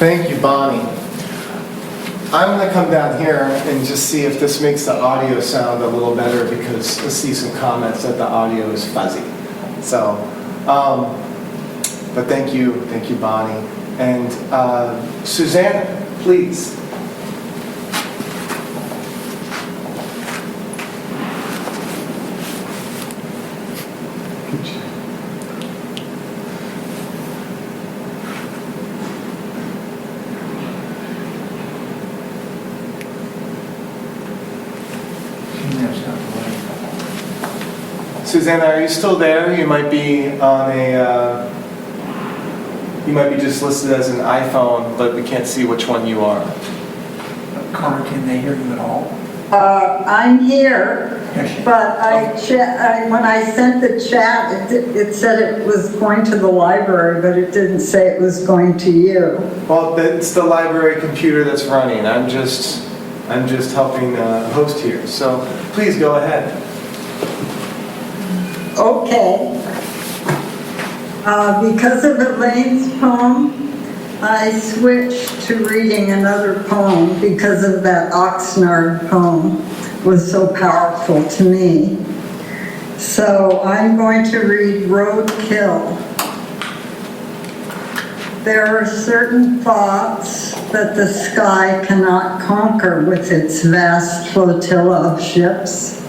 Thank you, Bonnie. I'm going to come down here and just see if this makes the audio sound a little better, because I see some comments that the audio is fuzzy. So, but thank you, Bonnie. And Susanna, please. Susanna, are you still there? You might be on a, you might be just listed as an iPhone, but we can't see which one you are. Connor, can they hear you at all? I'm here, but when I sent the chat, it said it was going to the library, but it didn't say it was going to you. Well, it's the library computer that's running. I'm just helping host here. So please go ahead. Okay. Because of Elaine's poem, I switched to reading another poem because of that Oxnard poem was so powerful to me. So I'm going to read Roadkill. There are certain thoughts that the sky cannot conquer with its vast flotilla of ships,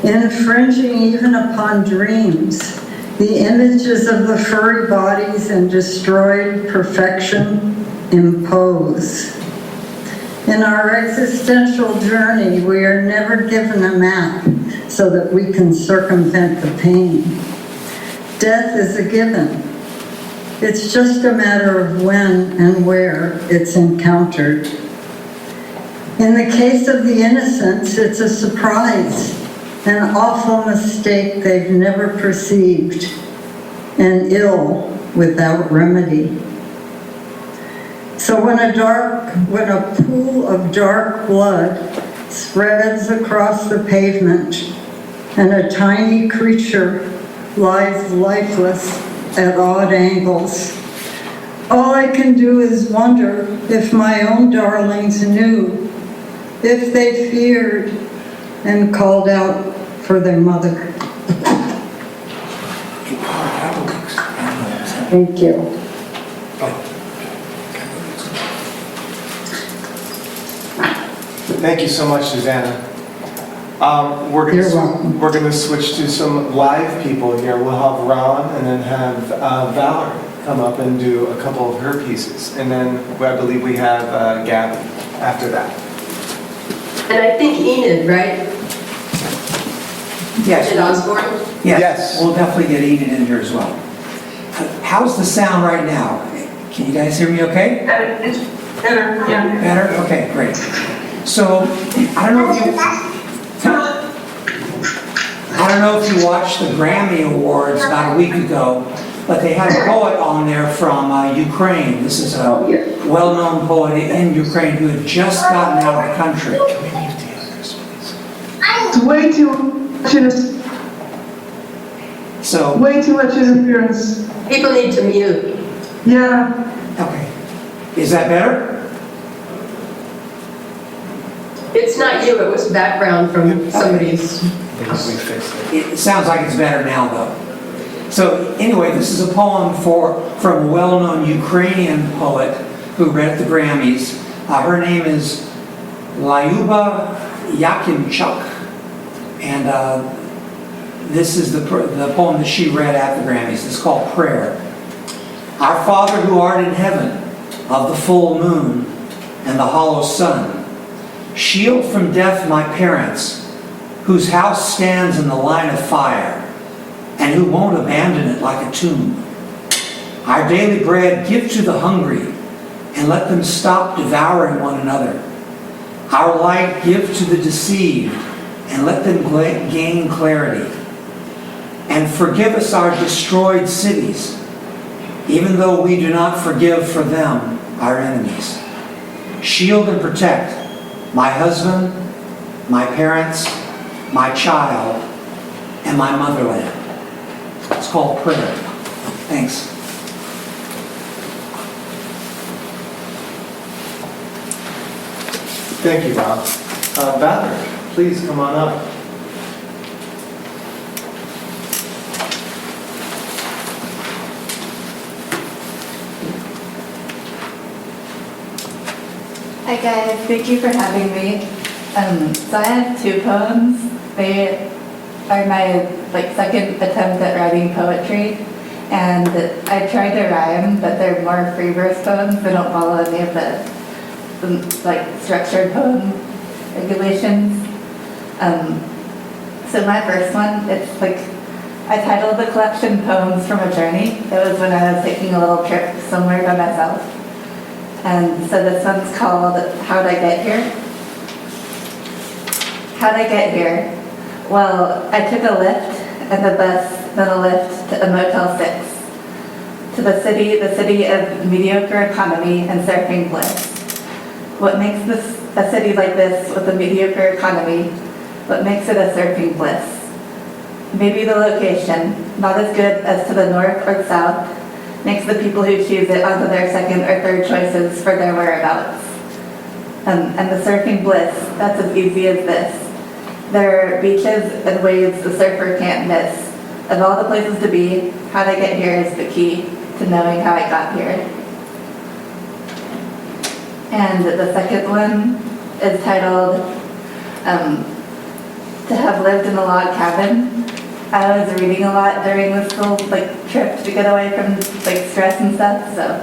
infringing even upon dreams. The images of the furry bodies and destroyed perfection impose. In our existential journey, we are never given a map so that we can circumvent the pain. Death is a given. It's just a matter of when and where it's encountered. In the case of the innocents, it's a surprise, an awful mistake they've never perceived, an ill without remedy. So when a pool of dark blood spreads across the pavement and a tiny creature lies lifeless at odd angles, all I can do is wonder if my own darlings knew, if they feared and called out for their mother. Thank you. Thank you so much, Susanna. We're going to switch to some live people here. We'll have Ron and then have Valerie come up and do a couple of her pieces. And then I believe we have Gabby after that. And I think Enid, right? Yes. Enid Osborne? Yes. We'll definitely get Enid in here as well. How's the sound right now? Can you guys hear me okay? It's better, yeah. Better? Okay, great. So, I don't know if you watched the Grammy Awards about a week ago, but they had a poet on there from Ukraine. This is a well-known poet in Ukraine who had just gotten out of the country. Way too much interference. People need to mute. Yeah. Okay. Is that better? It's not you, it was background from somebody's. We fixed it. It sounds like it's better now, though. So anyway, this is a poem from a well-known Ukrainian poet who read at the Grammys. Her name is Lyuba Yakimchuk, and this is the poem that she read at the Grammys. It's called Prayer. Our Father who art in heaven, of the full moon and the hollow sun, shield from death my parents, whose house stands in the line of fire, and who won't abandon it like a tomb. Our daily bread give to the hungry, and let them stop devouring one another. Our light give to the deceived, and let them gain clarity. And forgive us our destroyed cities, even though we do not forgive for them our enemies. Shield and protect my husband, my parents, my child, and my motherland. It's called Prayer. Thanks. Thank you, Rob. Valerie, please come on up. Hi guys, thank you for having me. So I have two poems. They are my second attempt at writing poetry, and I tried to rhyme, but they're more free verse poems. They don't follow any of the structured poem regulations. So my first one, I titled the collection Poems from a Journey. It was when I was taking a little trip somewhere by myself. And so this one's called How'd I Get Here? How'd I get here? Well, I took a lift and a bus, then a lift to a Motel 6. To the city of mediocre economy and surfing bliss. What makes this a city like this with a mediocre economy? What makes it a surfing bliss? Maybe the location, not as good as to the north or south, makes the people who choose it onto their second or third choices for their whereabouts. And the surfing bliss, that's as easy as this. There are beaches and waves the surfer can't miss. Of all the places to be, how'd I get here is the key to knowing how I got here. And the second one is titled, To Have Lived in a Log Cabin. I was reading a lot during this whole trip to get away from stress and stuff, so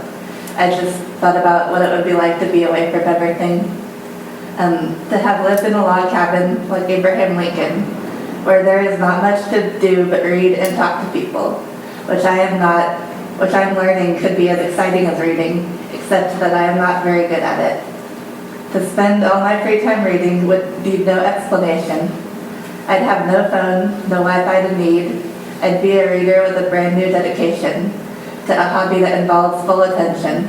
I just thought about what it would be like to be away from everything. To have lived in a log cabin like Abraham Lincoln, where there is not much to do but read and talk to people, which I'm learning could be as exciting as reading, except that I am not very good at it. To spend all my free time reading would need no explanation. I'd have no phone, no Wi-Fi to need. I'd be a reader with a brand new dedication to a hobby that involves full attention.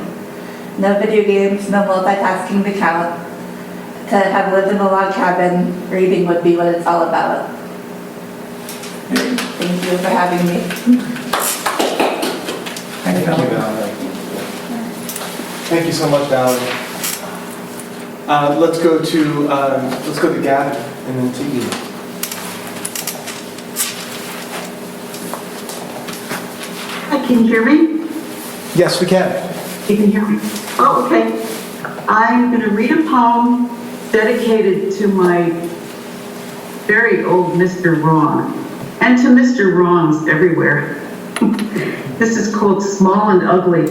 No video games, no multitasking to count. To have lived in a log cabin, reading would be what it's all about. Thank you for having me. Thank you, Valerie. Thank you so much, Valerie. Let's go to Gavin and then Tiki. Hi, can you hear me? Yes, we can. You can hear me? Oh, okay. I'm going to read a poem dedicated to my very old Mr. Wrong, and to Mr. Wrongs everywhere. This is called Small and Ugly.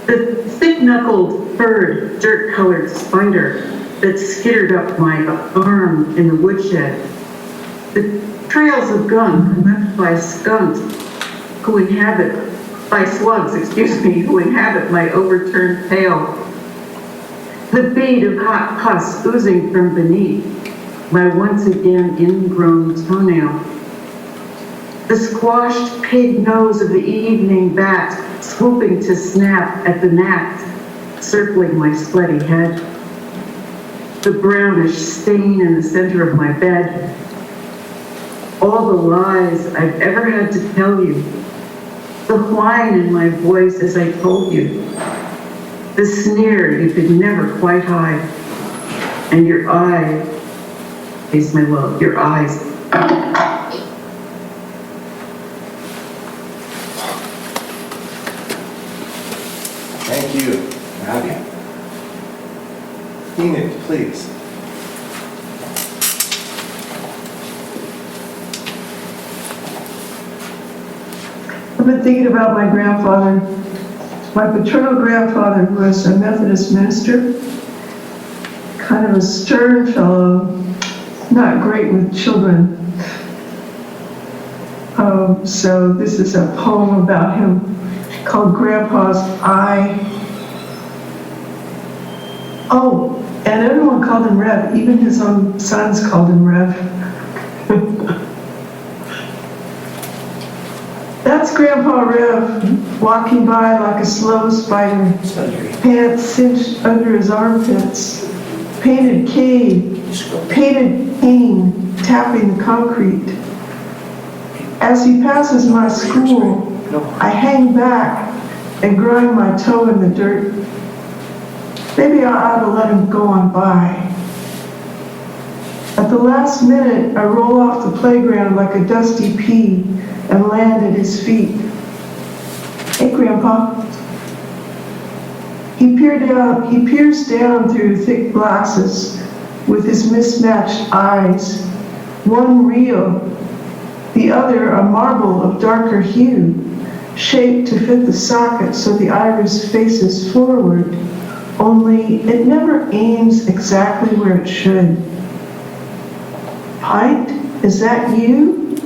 The thick-knuckled, furred, dirt-colored spider that skittered up my arm in the woodshed. The trails of gunk left by slugs, who inhabit my overturned pail. The bead of hot pus oozing from beneath my once again ingrown toenail. The squashed pig nose of the evening bat swooping to snap at the gnat circling my sweaty head. The brownish stain in the center of my bed. All the lies I've ever had to tell you. The whine in my voice as I told you. The sneer you could never quite hide. And your eyes, my love, your eyes. Thank you. Abby. Enid, please. I've been thinking about my grandfather. My paternal grandfather was a Methodist minister, kind of a stern fellow, not great with children. So this is a poem about him called Grandpa's Eye. Oh, and everyone called him Rev. Even his own sons called him Rev. That's Grandpa Rev walking by like a slow spider, pants cinched under his armpits, painted cane tapping the concrete. As he passes my school, I hang back and grind my toe in the dirt. Maybe I ought to let him go on by. At the last minute, I roll off the playground like a dusty pea and land at his feet. Hey, Grandpa. He peers down through thick glasses with his mismatched eyes, one real, the other a marble of darker hue, shaped to fit the socket so the iris faces forward, only it never aims exactly where it should. Pint, is that you?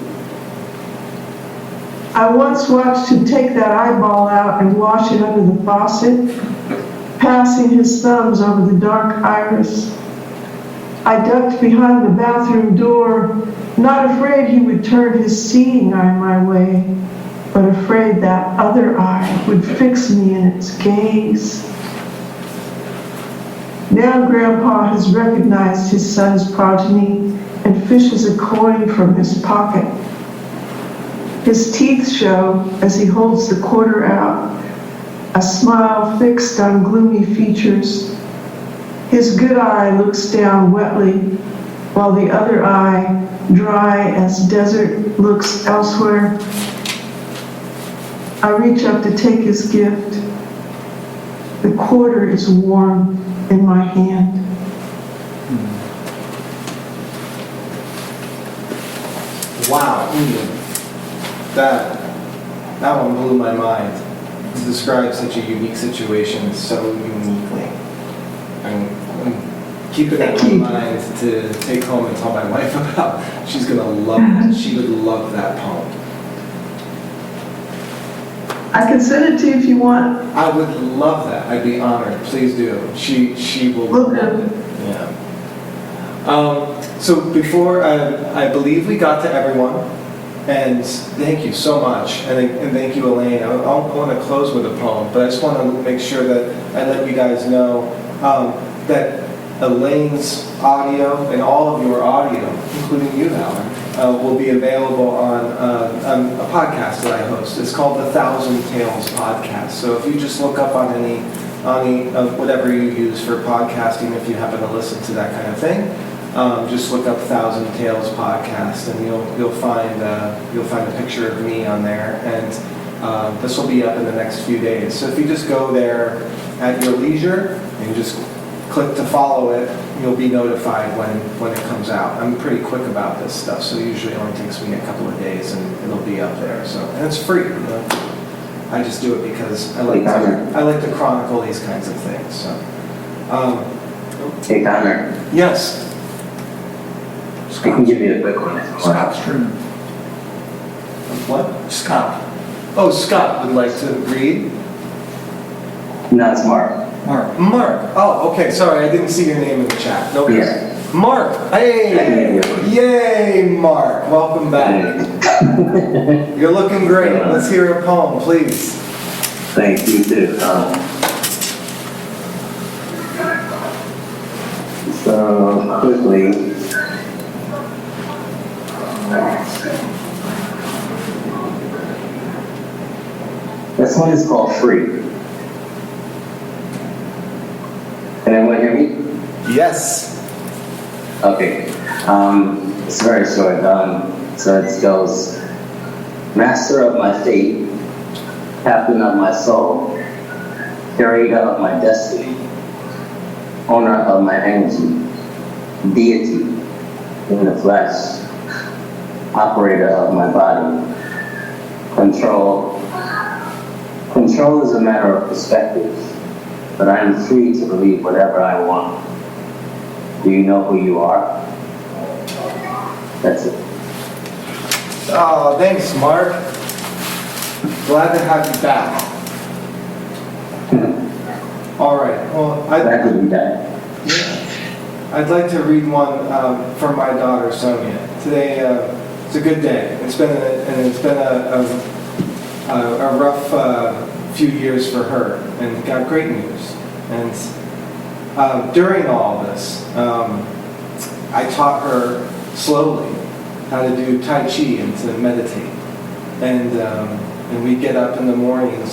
I once watched him take that eyeball out and wash it under the faucet, passing his thumbs over the dark iris. I ducked behind the bathroom door, not afraid he would turn his seeing eye my way, but afraid that other eye would fix me in its gaze. Now Grandpa has recognized his son's progeny and fishes a coin from his pocket. His teeth show as he holds the quarter out, a smile fixed on gloomy features. His good eye looks down wetly, while the other eye, dry as desert, looks elsewhere. I reach up to take his gift. The quarter is warm in my hand. Wow. That one blew my mind. It describes such a unique situation so uniquely. I'm keeping that in mind to take home and tell my wife about. She's gonna love it. She would love that poem. I can send it to you if you want. I would love that. I'd be honored. Please do. She will love it. Yeah. So before, I believe we got to everyone, and thank you so much, and thank you, Elaine. I want to close with a poem, but I just want to make sure that I let you guys know that Elaine's audio and all of your audio, including you, Alan, will be available on a podcast that I host. It's called the Thousand Tales Podcast. So if you just look up on any whatever you use for podcasting, if you happen to listen to that kind of thing, just look up Thousand Tales Podcast, and you'll find a picture of me on there, and this will be up in the next few days. So if you just go there at your leisure and just click to follow it, you'll be notified when it comes out. I'm pretty quick about this stuff, so usually it only takes me a couple of days and it'll be up there. So, and it's free. You know? I just do it because I like to chronicle these kinds of things. So, hey Connor. Yes. I can give you a quick one. Scott's turn. What? Scott. Oh, Scott would like to read. No, it's Mark. Mark. Oh, okay. Sorry, I didn't see your name in the chat. No. Yeah. Mark. Hey. Yay, Mark. Welcome back. You're looking great. Let's hear a poem, please. Thank you too. So quickly. This one is called Free. Can anyone hear me? Yes. Okay. It's very short. So it goes, Master of my fate, Captain of my soul, Curator of my destiny, Owner of my energy, Deity in the flesh, Operator of my body, Control. Control is a matter of perspective, but I am free to believe whatever I want. Do you know who you are? That's it. Oh, thanks, Mark. Glad to have you back. All right. Well, Glad to be back. I'd like to read one from my daughter Sonia. Today, it's a good day. It's been a rough few years for her, and got great news. And during all this, I taught her slowly how to do Tai Chi and to meditate. And we get up in the morning and